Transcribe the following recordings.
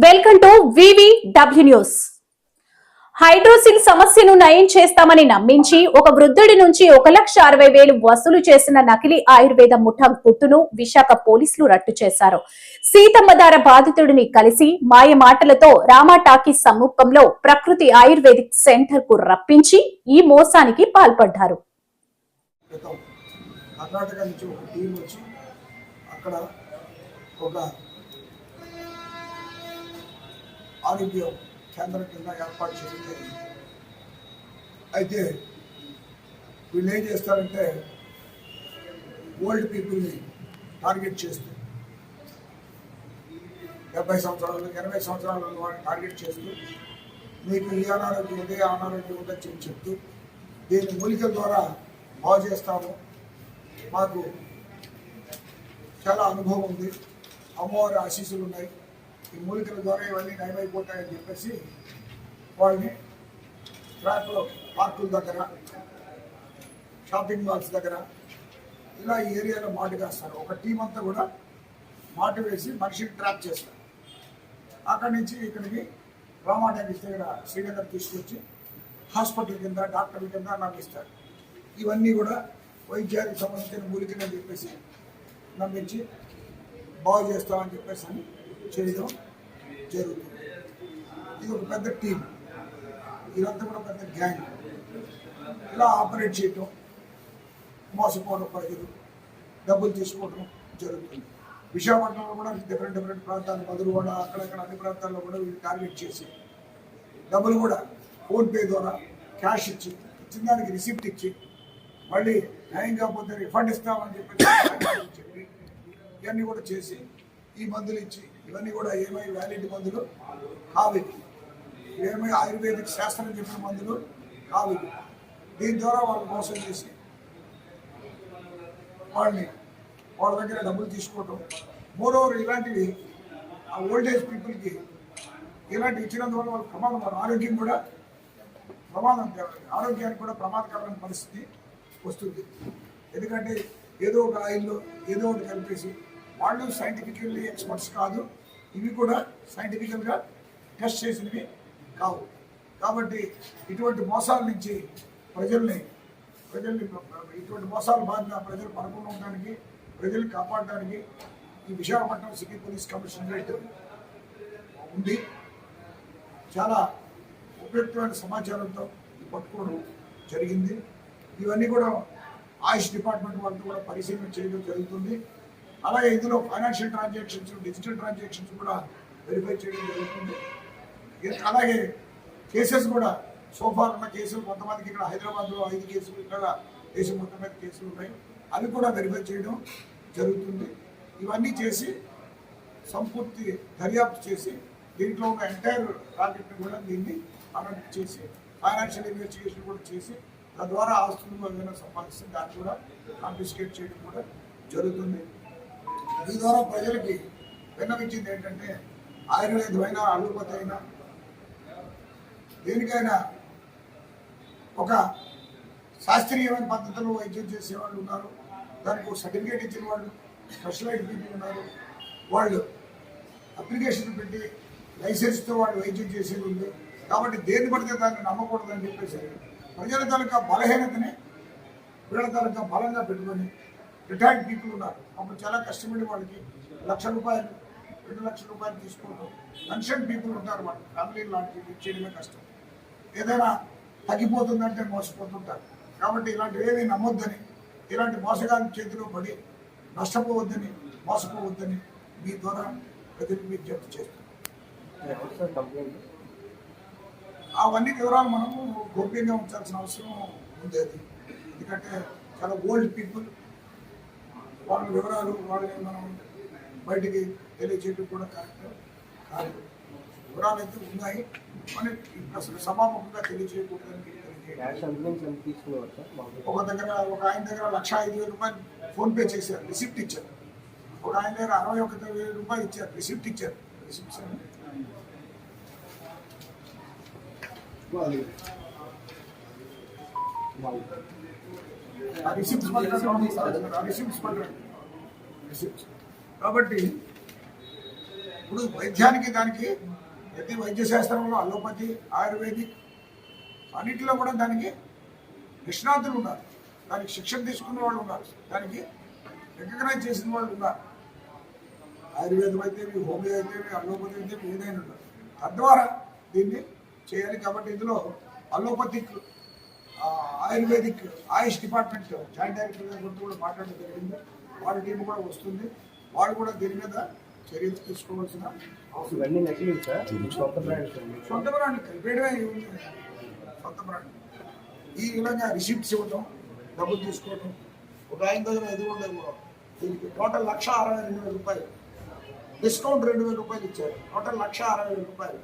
Welcome to VVW news. Hydrocele సమస్యను నయం చేస్తామని నమ్మించి ఒక వృద్ధుడి నుంచి 1,60,000 వసూలు చేసిన నకిలీ ఆయుర్వేద ముఠా గుట్టును విశాఖ పోలీసులు రట్టు చేశారు. సీతమ్మధార బాధితుడిని కలిసి మాయ మాటలతో రామా టాకీస్ సమీపంలో ప్రకృతి ఆయుర్వేదిక్ సెంటర్ కు రప్పించి ఈ మోసానికి పాల్పడ్డారు. కర్ణాటక నుంచి ఒక టీం వచ్చి అక్కడ ఒక ఆరోగ్య కేంద్రం కింద ఏర్పాటు చేయడం జరిగింది. అయితే వీళ్ళు ఏం చేస్తారంటే ఓల్డ్ పీపుల్ని టార్గెట్ చేస్తూ 70 సంవత్సరాలు 80 సంవత్సరాలు ఉన్న వాళ్ళని టార్గెట్ చేస్తూ మీకు ఈ అనారోగ్యం ఉంది ఆ అనారోగ్యం ఉందని చెప్తూ దీని మూలికల ద్వారా బాగు చేస్తాము, మాకు చాలా అనుభవం ఉంది, అమ్మవారి ఆశీస్సులు ఉన్నాయి, ఈ మూలికల ద్వారా ఇవన్నీ నయమైపోతాయని చెప్పేసి వాళ్ళని ట్రాక్లో పార్కుల దగ్గర షాపింగ్ మాల్స్ దగ్గర ఇలా ఈ ఏరియాలో మాటు వేస్తారు. ఒక టీం అంతా కూడా మాటు వేసి మనిషిని ట్రాప్ చేస్తారు. అక్కడి నుంచి ఇక్కడికి రామా టాకీస్ దగ్గర శ్రీనగర్ తీసుకొచ్చి హాస్పిటల్ కింద డాక్టర్ల కింద నమ్మిస్తారు. ఇవన్నీ కూడా వైద్యానికి సంబంధించిన మూలికలని చెప్పేసి నమ్మించి బాగు చేస్తామని చెప్పేసి అని చేయడం జరుగుతుంది. ఇది ఒక పెద్ద టీం, ఇదంతా కూడా పెద్ద గ్యాంగ్. ఇలా ఆపరేట్ చేయటం, మోసపోవడం, ప్రజలు డబ్బులు తీసుకోవడం జరుగుతుంది. విశాఖపట్నంలో కూడా డిఫరెంట్ ప్రాంతాలు, మధురవాడ, అక్కడక్కడ అన్ని ప్రాంతాల్లో కూడా వీళ్ళు టార్గెట్ చేసి డబ్బులు కూడా ఫోన్పే ద్వారా క్యాష్ ఇచ్చి ఇచ్చిన దానికి రిసిప్ట్ ఇచ్చి మళ్ళీ న్యాయం కాకపోతే రిఫండ్ ఇస్తామని చెప్పి ఇవన్నీ కూడా చేసి ఈ మందులు ఇచ్చి ఇవన్నీ కూడా ఏమై వ్యాలిడ్ మందులు కావి, ఏమై ఆయుర్వేదిక్ శాస్త్రం చెప్పిన మందులు కావి. దీని ద్వారా వాళ్ళు మోసం చేసి వాళ్ళ దగ్గర డబ్బులు తీసుకోవటం. మోరోవర్ ఇలాంటివి ఆ ఓల్డేజ్ పీపుల్కి ఇలాంటివి ఇచ్చినందువల్ల వాళ్ళ ప్రమాదం, వాళ్ళ ఆరోగ్యం కూడా ఆరోగ్యానికి కూడా ప్రమాదకరమైన పరిస్థితి వస్తుంది. ఎందుకంటే ఏదో ఒక ఆయిల్లో ఏదో ఒకటి కలిపేసి వాళ్ళు సైంటిఫికల్లీ ఎక్స్పర్ట్స్ కాదు, ఇవి కూడా సైంటిఫికల్గా టెస్ట్ చేసినవి కావు. కాబట్టి ఇటువంటి మోసాల నుంచి ప్రజల్ని ఇటువంటి మోసాల బాధిన ప్రజలు పడకుండా ఉండడానికి, ప్రజల్ని కాపాడడానికి ఈ విశాఖపట్నం సిటీ పోలీస్ కమిషనరేట్ ఉంది. చాలా ఉపయుక్తమైన సమాచారంతో పట్టుకోవడం జరిగింది. ఇవన్నీ కూడా ఆయుష్ డిపార్ట్మెంట్ వాళ్ళతో కూడా పరిశీలన చేయడం జరుగుతుంది. అలాగే ఇందులో ఫైనాన్షియల్ ట్రాన్సాక్షన్స్, డిజిటల్ ట్రాన్సాక్షన్స్ కూడా వెరిఫై చేయడం జరుగుతుంది. అలాగే కేసెస్ కూడా సోఫార్ ఉన్న కేసులు కొంతమందికి ఇక్కడ హైదరాబాద్లో 5 కేసులు, ఇక్కడ దేశం మొత్తం మీద కేసులు ఉన్నాయి, అవి కూడా వెరిఫై చేయడం జరుగుతుంది. ఇవన్నీ చేసి సంపూర్తి దర్యాప్తు చేసి దీంట్లో ఉన్న ఎంటైర్ ప్రాజెక్ట్ని కూడా దీన్ని అమెండ్ చేసి ఫైనాన్షియల్ ఇన్వెస్టిగేషన్ కూడా చేసి తద్వారా ఆస్తులు ఏదైనా సంపాదిస్తే దాన్ని కూడా కాన్ఫిస్కేట్ చేయడం కూడా జరుగుతుంది. ఈ ద్వారా ప్రజలకి విన్నవించింది ఏంటంటే ఆయుర్వేదమైనా అలోపతి అయినా దేనికైనా ఒక శాస్త్రీయమైన పద్ధతిలో వైద్యం చేసేవాళ్ళు ఉన్నారు, దానికి ఒక సర్టిఫికేట్ ఇచ్చిన వాళ్ళు, స్పెషలైజ్డ్ పీపుల్ ఉన్నారు, వాళ్ళు అప్లికేషన్ పెట్టి లైసెన్స్తో వాళ్ళు వైద్యం చేసేది ఉంది. కాబట్టి దేన్ని పడితే దాన్ని నమ్మకూడదని చెప్పేసి ప్రజల తాలూకా బలహీనతని వీళ్ళ తాలూకా బలంగా పెట్టుకొని రిటైర్డ్ పీపుల్ ఉన్నారు, అప్పుడు చాలా కష్టపడి వాళ్ళకి ₹1,00,000 2 లక్షల రూపాయలు తీసుకోవడం. పెన్షన్ పీపుల్ ఉంటారు, వాళ్ళ ఫ్యామిలీ లాంటివి చేయడమే కష్టం. ఏదైనా తగ్గిపోతుందంటే మోసపోతుంటారు. కాబట్టి ఇలాంటివి ఏమీ నమ్మొద్దని, ఇలాంటి మోసగాళ్ళ చేతిలో పడి నష్టపోవద్దని, మోసపోవద్దని మీ ద్వారా ప్రజలకు విజ్ఞప్తి చేస్తున్నాం. అవన్నీ వివరాలు మనము గోప్యంగా ఉంచాల్సిన అవసరం ఉంది. అది ఎందుకంటే చాలా ఓల్డ్ పీపుల్, వాళ్ళ వివరాలు వాళ్ళని మనం బయటికి తెలియచేయడం కూడా కరెక్ట్ కాదు. వివరాలు అయితే ఉన్నాయి, మనం అసలు సభాముఖంగా తెలియజేయకూడదని ఒక ఆయన దగ్గర ₹1,05,000 ఫోన్పే చేశారు, రిసిప్ట్ ఇచ్చారు. ఒక ఆయన దగ్గర ₹61,000 ఇచ్చారు, రిసిప్ట్ ఇచ్చారు. రిసిప్ట్స్ కాబట్టి ఇప్పుడు వైద్యానికి దానికి ప్రతి వైద్య శాస్త్రంలో అలోపతి ఆయుర్వేదిక్ అన్నింటిలో కూడా దానికి నిష్ణాతులు ఉన్నారు, దానికి శిక్షణ తీసుకున్న వాళ్ళు ఉన్నారు, దానికి రికగ్నైజ్ చేసిన వాళ్ళు ఉన్నారు. ఆయుర్వేదం అయితే హోమియో అయితే అలోపతి అయితే ఏదైనా ఉన్నారు. తద్వారా దీన్ని చేయాలి. కాబట్టి ఇందులో అలోపతిక్ ఆయుర్వేదిక్ ఆయుష్ డిపార్ట్మెంట్ జాయింట్ డైరెక్టర్ గారితో కూడా మాట్లాడడం జరిగింది. వాళ్ళ టీం కూడా వస్తుంది. వాళ్ళు కూడా దీని మీద చర్యలు తీసుకోవాల్సిన అవసరం. ఇవన్నీ నకిలీ సార్, సొంత బ్రాండ్ సొంత బ్రాండ్ కలిపేయడమే ఉంది. సొంత బ్రాండ్ ఈ విధంగా రిసిప్ట్స్ ఇవ్వడం, డబ్బులు తీసుకోవడం. ఒక ఆయన దగ్గర ఎదుగుండదు. దీనికి టోటల్ 1,62,000 రూపాయలు, డిస్కౌంట్ 2,000 రూపాయలు ఇచ్చారు. టోటల్ 1,60,000 రూపాయలు.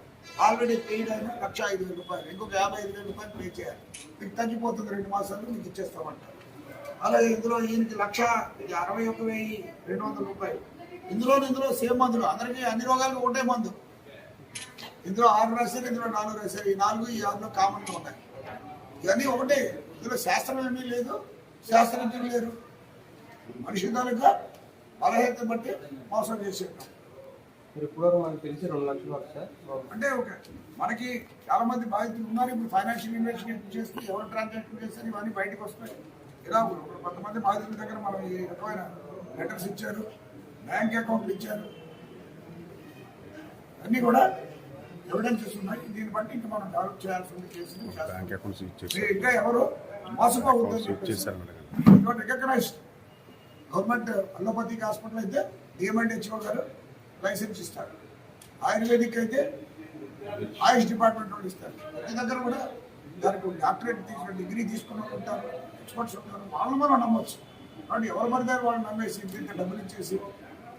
ఆల్రెడీ పెయిడ్ అయినా 1,05,000 రూపాయలు, ఇంకొక 55,000 రూపాయలు పే చేయాలి. మీకు తగ్గిపోతుంది, 2 మాసాలు మీకు ఇచ్చేస్తామంటారు. అలాగే ఇందులో ఈయనకి 1,61,200 రూపాయలు. ఇందులో సేమ్ మందులు, అందరికీ అన్ని రోగాలకు ఒకటే మందు. ఇందులో 6 రాశారు, ఇందులో 4 రాశారు. ఈ 4 ఈ 6లో కామన్గా ఉన్నాయి. ఇవన్నీ ఒకటే. ఇందులో శాస్త్రం ఏమీ లేదు, శాస్త్రజ్ఞులు లేరు. మనిషి తాలూకా బలహీనత బట్టి మోసం చేసేటాం. మీరు ఇప్పుడు మనకు తెలిసి 2 లక్షలు వరకు సార్. అంటే ఓకే, మనకి చాలా మంది బాధితులు ఉన్నారు. ఇప్పుడు ఫైనాన్షియల్ ఇన్వెస్టిగేషన్ చేస్తే ఎవరు ట్రాన్సాక్షన్ చేస్తారు ఇవన్నీ బయటకు వస్తాయి. ఇలా కొంతమంది బాధితుల దగ్గర మనం ఈ రకమైన లెటర్స్ ఇచ్చారు, బ్యాంక్ అకౌంట్లు ఇచ్చారు, అన్నీ కూడా ఎవిడెన్సెస్ ఉన్నాయి. దీన్ని బట్టి ఇంకా మనం డెవలప్ చేయాల్సిన కేసులు ఇంకా ఎవరు మోసపోవద్దని చెప్పేసి రికగ్నైజ్డ్ గవర్నమెంట్ అలోపతిక్ హాస్పిటల్ అయితే డిఎంఎండ్హెచ్ఓ గారు లైసెన్స్ ఇస్తారు. ఆయుర్వేదిక్ అయితే ఆయుష్ డిపార్ట్మెంట్ వాళ్ళు ఇస్తారు. ప్రతి దగ్గర కూడా దానికి డాక్టరేట్ తీసుకున్న డిగ్రీ తీసుకున్న వాళ్ళు ఉంటారు, ఎక్స్పర్ట్స్ ఉంటారు. వాళ్ళని మనం నమ్మొచ్చు. కాబట్టి ఎవరు పడితే వాళ్ళు నమ్మేసి ఇంత డబ్బులు ఇచ్చేసి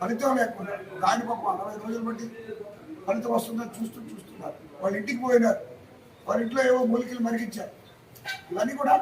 ఫలితం లేకుండా దానికి ఒక 40 రోజులు బట్టి ఫలితం వస్తుందని చూస్తున్నారు. వాళ్ళ ఇంటికి పోయినారు, వాళ్ళ ఇంట్లో ఏవో మూలికలు మరిగించారు. ఇవన్నీ కూడా